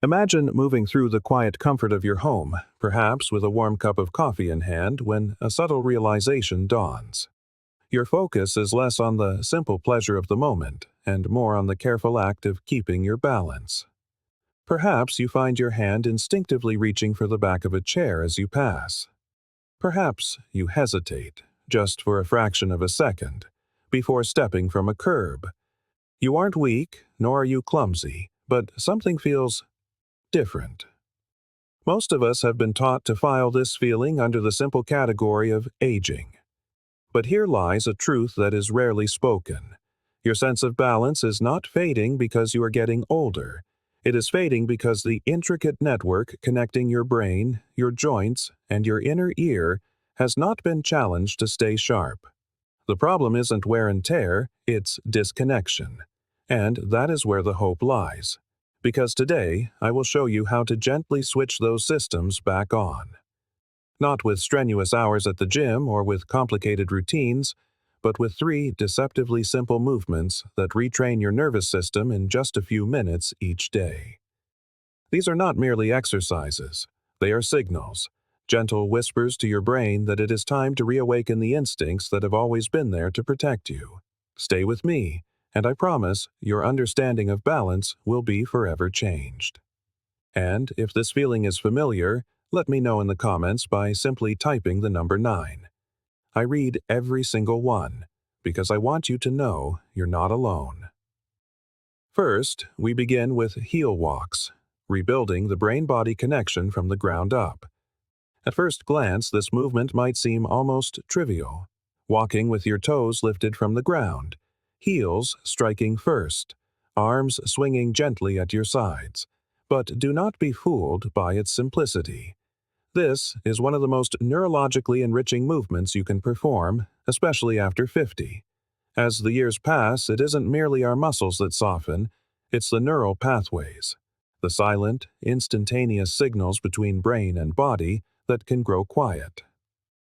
Imagine moving through the quiet comfort of your home, perhaps with a warm cup of coffee in hand, when a subtle realization dawns. Your focus is less on the simple pleasure of the moment and more on the careful act of keeping your balance. Perhaps you find your hand instinctively reaching for the back of a chair as you pass. Perhaps you hesitate, just for a fraction of a second, before stepping from a curb. You aren't weak, nor are you clumsy, but something feels different. Most of us have been taught to file this feeling under the simple category of aging. But here lies a truth that is rarely spoken. Your sense of balance is not fading because you are getting older. It is fading because the intricate network connecting your brain, your joints, and your inner ear has not been challenged to stay sharp. The problem isn't wear and tear, it's disconnection. And that is where the hope lies. Because today, I will show you how to gently switch those systems back on. Not with strenuous hours at the gym or with complicated routines, but with 3 deceptively simple movements that retrain your nervous system in just a few minutes each day. These are not merely exercises. They are signals, gentle whispers to your brain that it is time to reawaken the instincts that have always been there to protect you. Stay with me, and I promise your understanding of balance will be forever changed. And if this feeling is familiar, let me know in the comments by simply typing the number 9. I read every single one, because I want you to know you're not alone. First, we begin with heel walks, rebuilding the brain-body connection from the ground up. At first glance, this movement might seem almost trivial. Walking with your toes lifted from the ground, heels striking first, arms swinging gently at your sides. But do not be fooled by its simplicity. This is one of the most neurologically enriching movements you can perform, especially after 50. As the years pass, it isn't merely our muscles that soften, it's the neural pathways, the silent, instantaneous signals between brain and body that can grow quiet.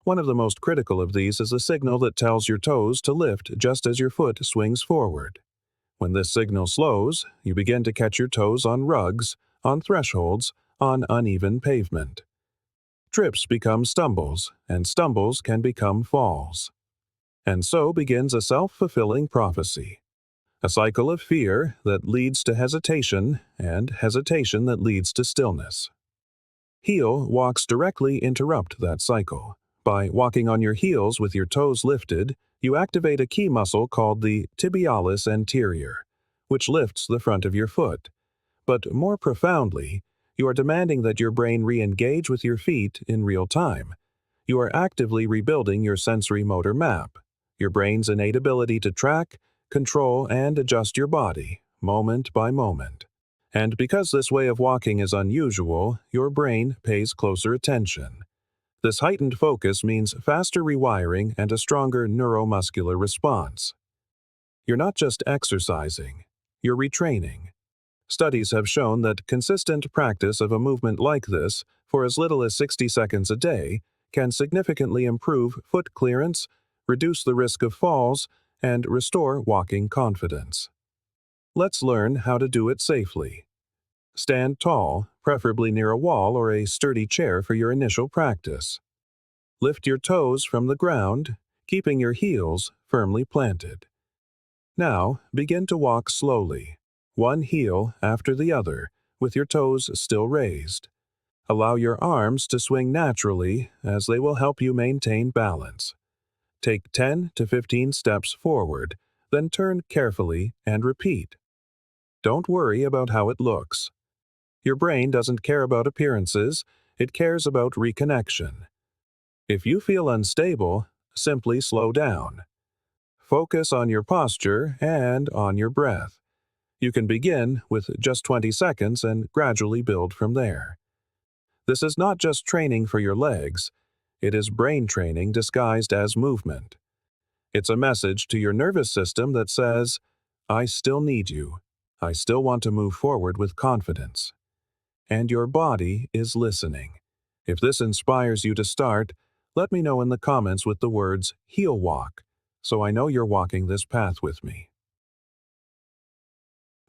One of the most critical of these is the signal that tells your toes to lift just as your foot swings forward. When this signal slows, you begin to catch your toes on rugs, on thresholds, on uneven pavement. Trips become stumbles, and stumbles can become falls. And so begins a self-fulfilling prophecy. A cycle of fear that leads to hesitation, and hesitation that leads to stillness. Heel walks directly interrupt that cycle. By walking on your heels with your toes lifted, you activate a key muscle called the tibialis anterior, which lifts the front of your foot. But more profoundly, you are demanding that your brain re-engage with your feet in real time. You are actively rebuilding your sensory motor map, your brain's innate ability to track, control, and adjust your body, moment by moment. And because this way of walking is unusual, your brain pays closer attention. This heightened focus means faster rewiring and a stronger neuromuscular response. You're not just exercising, you're retraining. Studies have shown that consistent practice of a movement like this, for as little as 60 seconds a day, can significantly improve foot clearance, reduce the risk of falls, and restore walking confidence. Let's learn how to do it safely. Stand tall, preferably near a wall or a sturdy chair for your initial practice. Lift your toes from the ground, keeping your heels firmly planted. Now, begin to walk slowly, one heel after the other, with your toes still raised. Allow your arms to swing naturally, as they will help you maintain balance. Take 10 to 15 steps forward, then turn carefully and repeat. Don't worry about how it looks. Your brain doesn't care about appearances, it cares about reconnection. If you feel unstable, simply slow down. Focus on your posture and on your breath. You can begin with just 20 seconds and gradually build from there. This is not just training for your legs, it is brain training disguised as movement. It's a message to your nervous system that says, I still need you. I still want to move forward with confidence. And your body is listening. If this inspires you to start, let me know in the comments with the words heel walk, so I know you're walking this path with me.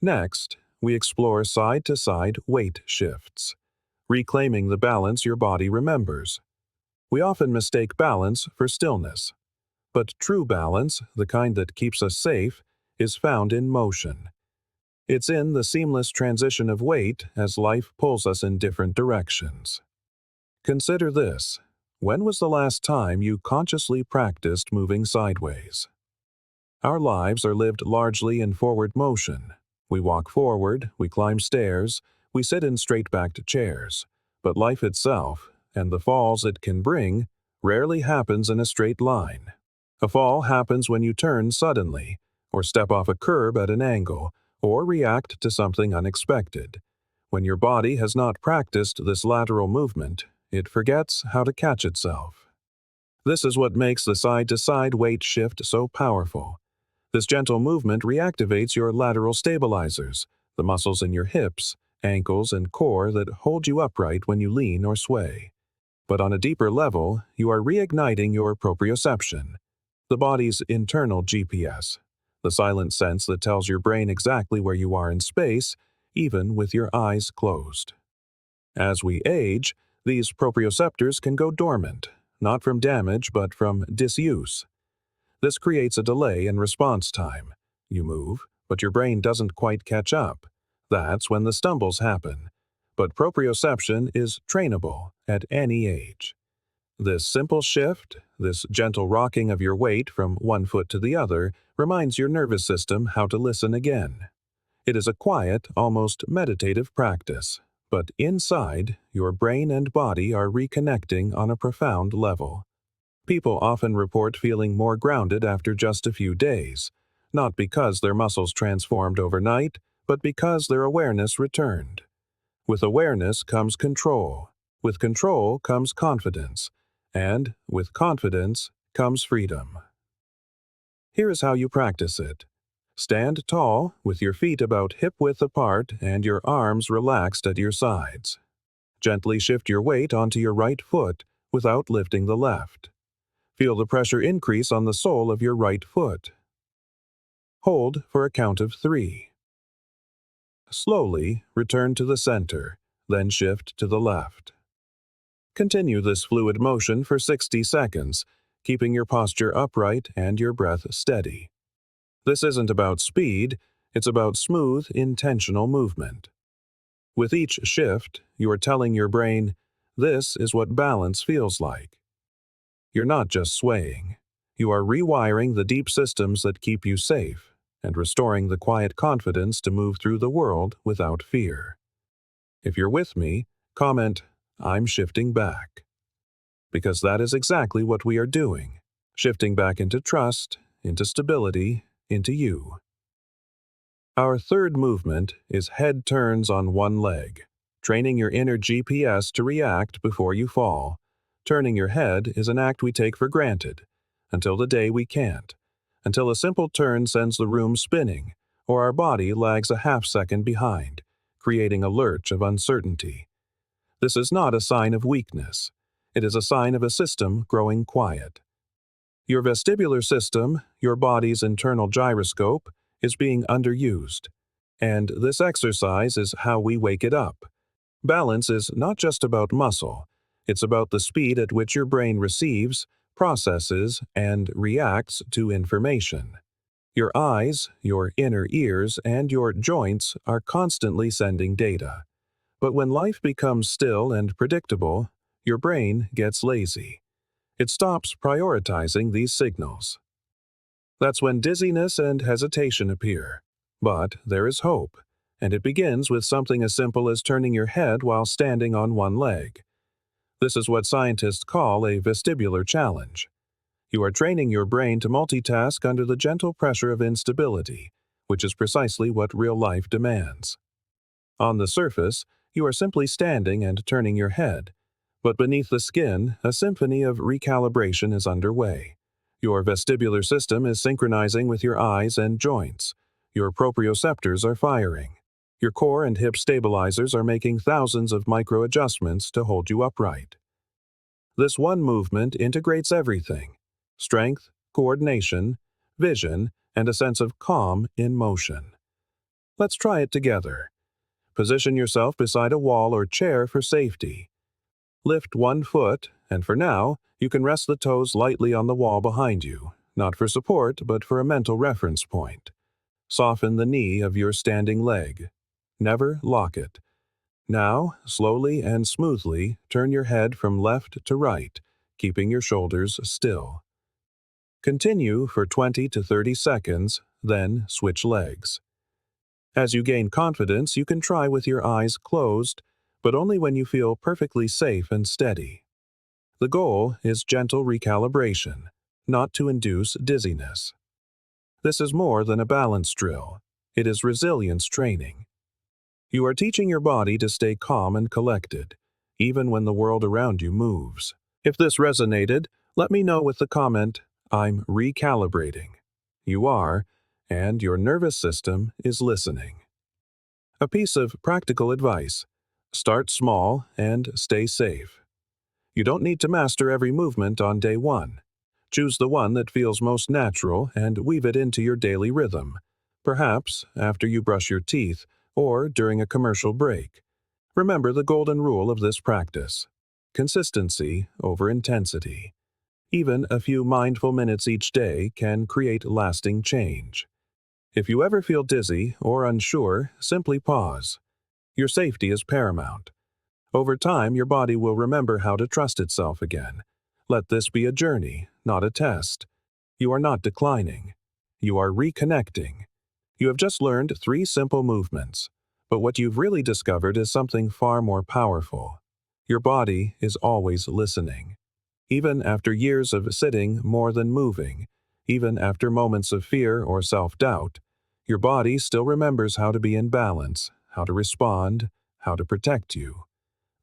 Next, we explore side-to-side weight shifts, reclaiming the balance your body remembers. We often mistake balance for stillness, but true balance, the kind that keeps us safe, is found in motion. It's in the seamless transition of weight as life pulls us in different directions. Consider this. When was the last time you consciously practiced moving sideways? Our lives are lived largely in forward motion. We walk forward, we climb stairs, we sit in straight-backed chairs. But life itself, and the falls it can bring, rarely happens in a straight line. A fall happens when you turn suddenly, or step off a curb at an angle, or react to something unexpected. When your body has not practiced this lateral movement, it forgets how to catch itself. This is what makes the side-to-side weight shift so powerful. This gentle movement reactivates your lateral stabilizers, the muscles in your hips, ankles, and core that hold you upright when you lean or sway. But on a deeper level, you are reigniting your proprioception, the body's internal GPS, the silent sense that tells your brain exactly where you are in space, even with your eyes closed. As we age, these proprioceptors can go dormant, not from damage but from disuse. This creates a delay in response time. You move, but your brain doesn't quite catch up. That's when the stumbles happen. But proprioception is trainable at any age. This simple shift, this gentle rocking of your weight from one foot to the other, reminds your nervous system how to listen again. It is a quiet, almost meditative practice. But inside, your brain and body are reconnecting on a profound level. People often report feeling more grounded after just a few days, not because their muscles transformed overnight, but because their awareness returned. With awareness comes control. With control comes confidence. And with confidence comes freedom. Here is how you practice it. Stand tall, with your feet about hip-width apart and your arms relaxed at your sides. Gently shift your weight onto your right foot without lifting the left. Feel the pressure increase on the sole of your right foot. Hold for a count of 3. Slowly return to the center, then shift to the left. Continue this fluid motion for 60 seconds, keeping your posture upright and your breath steady. This isn't about speed, it's about smooth, intentional movement. With each shift, you are telling your brain, this is what balance feels like. You're not just swaying. You are rewiring the deep systems that keep you safe and restoring the quiet confidence to move through the world without fear. If you're with me, comment, I'm shifting back. Because that is exactly what we are doing, shifting back into trust, into stability, into you. Our third movement is head turns on one leg, training your inner GPS to react before you fall. Turning your head is an act we take for granted, until the day we can't, until a simple turn sends the room spinning, or our body lags a half-second behind, creating a lurch of uncertainty. This is not a sign of weakness. It is a sign of a system growing quiet. Your vestibular system, your body's internal gyroscope, is being underused. And this exercise is how we wake it up. Balance is not just about muscle. It's about the speed at which your brain receives, processes, and reacts to information. Your eyes, your inner ears, and your joints are constantly sending data. But when life becomes still and predictable, your brain gets lazy. It stops prioritizing these signals. That's when dizziness and hesitation appear. But there is hope, and it begins with something as simple as turning your head while standing on one leg. This is what scientists call a vestibular challenge. You are training your brain to multitask under the gentle pressure of instability, which is precisely what real life demands. On the surface, you are simply standing and turning your head, but beneath the skin, a symphony of recalibration is underway. Your vestibular system is synchronizing with your eyes and joints. Your proprioceptors are firing. Your core and hip stabilizers are making thousands of micro-adjustments to hold you upright. This one movement integrates everything: strength, coordination, vision, and a sense of calm in motion. Let's try it together. Position yourself beside a wall or chair for safety. Lift one foot, and for now, you can rest the toes lightly on the wall behind you, not for support, but for a mental reference point. Soften the knee of your standing leg. Never lock it. Now, slowly and smoothly, turn your head from left to right, keeping your shoulders still. Continue for 20 to 30 seconds, then switch legs. As you gain confidence, you can try with your eyes closed, but only when you feel perfectly safe and steady. The goal is gentle recalibration, not to induce dizziness. This is more than a balance drill. It is resilience training. You are teaching your body to stay calm and collected, even when the world around you moves. If this resonated, let me know with the comment, "I'm recalibrating." You are, and your nervous system is listening. A piece of practical advice: start small and stay safe. You don't need to master every movement on day one. Choose the one that feels most natural and weave it into your daily rhythm, perhaps after you brush your teeth or during a commercial break. Remember the golden rule of this practice: consistency over intensity. Even a few mindful minutes each day can create lasting change. If you ever feel dizzy or unsure, simply pause. Your safety is paramount. Over time, your body will remember how to trust itself again. Let this be a journey, not a test. You are not declining. You are reconnecting. You have just learned 3 simple movements, but what you've really discovered is something far more powerful. Your body is always listening. Even after years of sitting more than moving, even after moments of fear or self-doubt, your body still remembers how to be in balance, how to respond, how to protect you.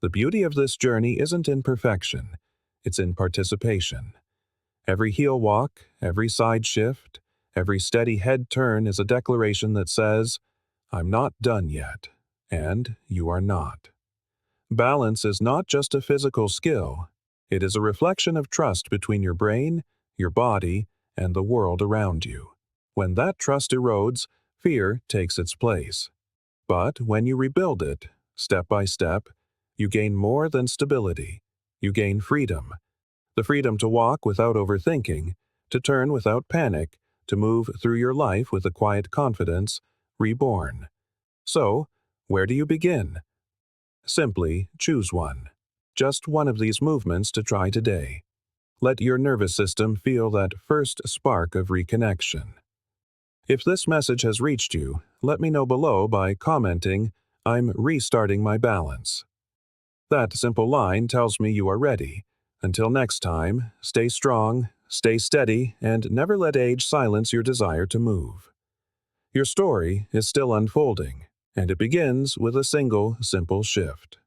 The beauty of this journey isn't in perfection, it's in participation. Every heel walk, every side shift, every steady head turn is a declaration that says, "I'm not done yet," and you are not. Balance is not just a physical skill, it is a reflection of trust between your brain, your body, and the world around you. When that trust erodes, fear takes its place. But when you rebuild it, step by step, you gain more than stability. You gain freedom. The freedom to walk without overthinking, to turn without panic, to move through your life with a quiet confidence, reborn. So, where do you begin? Simply choose one. Just one of these movements to try today. Let your nervous system feel that first spark of reconnection. If this message has reached you, let me know below by commenting, "I'm restarting my balance." That simple line tells me you are ready. Until next time, stay strong, stay steady, and never let age silence your desire to move. Your story is still unfolding, and it begins with a single, simple shift.